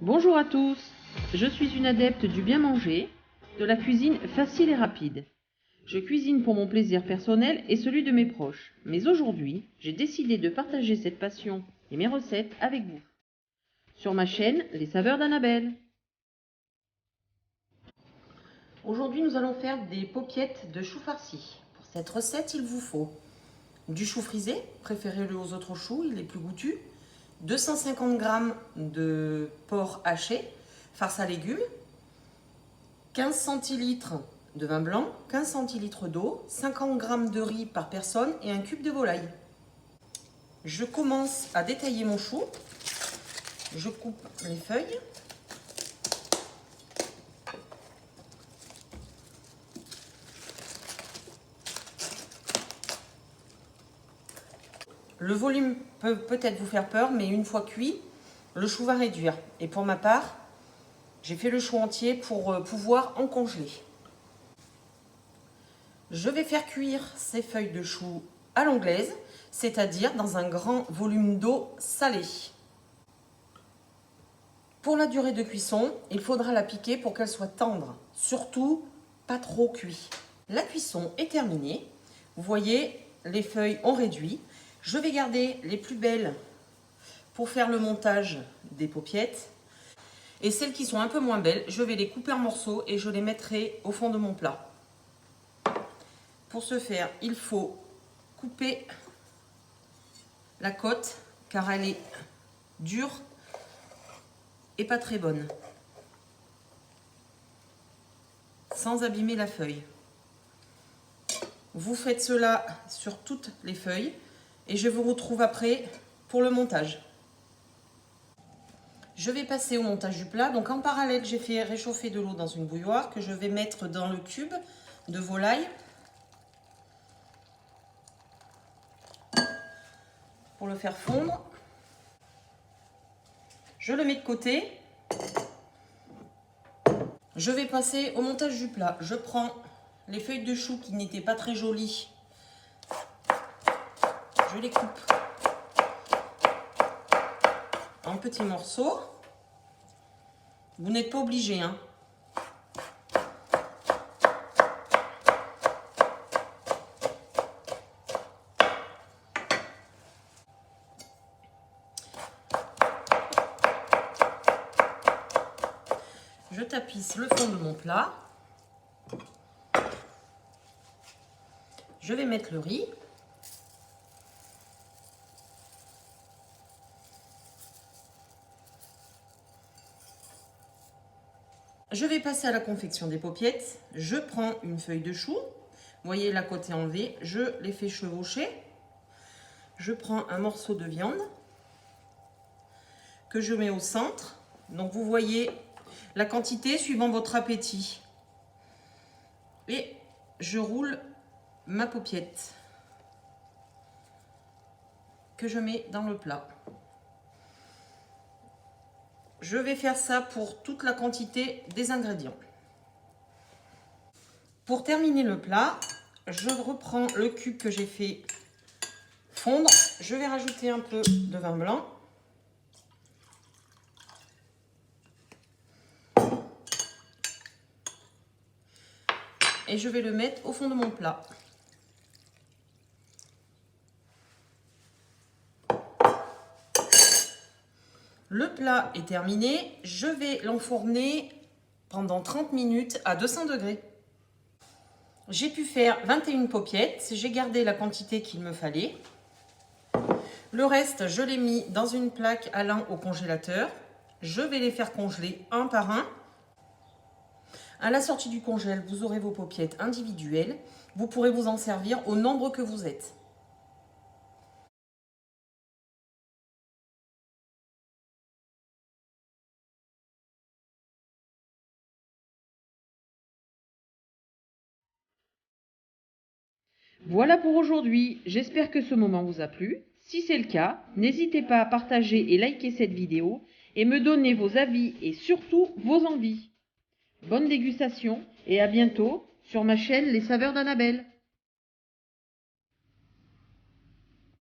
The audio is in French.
Bonjour à tous, je suis une adepte du bien manger, de la cuisine facile et rapide. Je cuisine pour mon plaisir personnel et celui de mes proches, mais aujourd'hui, j'ai décidé de partager cette passion et mes recettes avec vous. Sur ma chaîne, Les Saveurs d'Annabelle. Aujourd'hui, nous allons faire des paupiettes de chou farci. Pour cette recette, il vous faut du chou frisé, préférez-le aux autres choux, il est plus goûtu, 250 g de porc haché, farce à légumes, 15 centilitres de vin blanc, 15 centilitres d'eau, 50 g de riz par personne et un cube de volaille. Je commence à détailler mon chou. Je coupe les feuilles. Le volume peut peut-être vous faire peur, mais une fois cuit, le chou va réduire. Et pour ma part, j'ai fait le chou entier pour pouvoir en congeler. Je vais faire cuire ces feuilles de chou à l'anglaise, c'est-à-dire dans un grand volume d'eau salée. Pour la durée de cuisson, il faudra la piquer pour qu'elle soit tendre, surtout pas trop cuit. La cuisson est terminée. Vous voyez, les feuilles ont réduit. Je vais garder les plus belles pour faire le montage des paupiettes. Et celles qui sont un peu moins belles, je vais les couper en morceaux et je les mettrai au fond de mon plat. Pour ce faire, il faut couper la côte car elle est dure et pas très bonne, sans abîmer la feuille. Vous faites cela sur toutes les feuilles et je vous retrouve après pour le montage. Je vais passer au montage du plat. Donc en parallèle, j'ai fait réchauffer de l'eau dans une bouilloire que je vais mettre dans le cube de volaille pour le faire fondre. Je le mets de côté. Je vais passer au montage du plat. Je prends les feuilles de chou qui n'étaient pas très jolies. Je les coupe en petits morceaux. Vous n'êtes pas obligé, hein. Je tapisse le fond de mon plat. Je vais mettre le riz. Je vais passer à la confection des paupiettes. Je prends une feuille de chou. Vous voyez, la côte est enlevée. Je les fais chevaucher. Je prends un morceau de viande que je mets au centre. Donc vous voyez la quantité suivant votre appétit. Et je roule ma paupiette que je mets dans le plat. Je vais faire ça pour toute la quantité des ingrédients. Pour terminer le plat, je reprends le cube que j'ai fait fondre. Je vais rajouter un peu de vin blanc. Et je vais le mettre au fond de mon plat. Le plat est terminé. Je vais l'enfourner pendant 30 minutes à 200 degrés. J'ai pu faire 21 paupiettes. J'ai gardé la quantité qu'il me fallait. Le reste, je l'ai mis dans une plaque allant au congélateur. Je vais les faire congeler un par un. À la sortie du congèle, vous aurez vos paupiettes individuelles. Vous pourrez vous en servir au nombre que vous êtes. Voilà pour aujourd'hui, j'espère que ce moment vous a plu. Si c'est le cas, n'hésitez pas à partager et liker cette vidéo et me donner vos avis et surtout vos envies. Bonne dégustation et à bientôt sur ma chaîne Les Saveurs d'Annabelle.